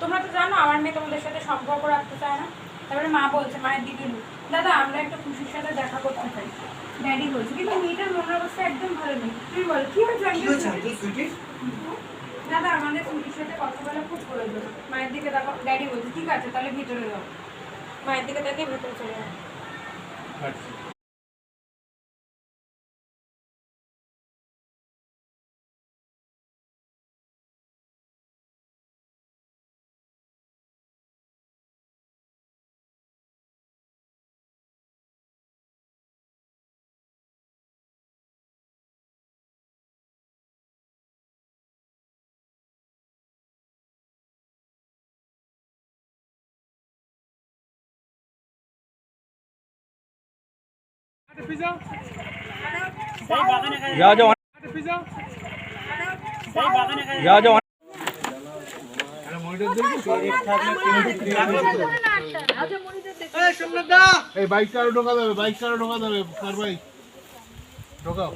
তোমরা তো জানো আমার মেয়ে তোমাদের সাথে সম্পর্ক রাখতে চায় না। তারপরে মা বলছে, মায়ের দিদি দাদা আমরা একটা খুশির সাথে দেখা করতে চাই। ড্যাডি বলছে, কিন্তু মেয়েটার মনের অবস্থা একদম ভালো নেই। তুমি বলো কি হয়েছে? দাদা আমাদের খুশির সাথে কথা বলা খুব প্রয়োজন। মায়ের দিকে দেখো, ড্যাডি বলছে ঠিক আছে তাহলে ভিতরে যাও। মায়ের দিকে তাকে ভিতরে চলে যাও। যাও যাও যাও যাও এই বাইক কারো ঢোকা যাবে, বাইক কারো ঢোকা যাবে, কার বাইক ঢোকাও।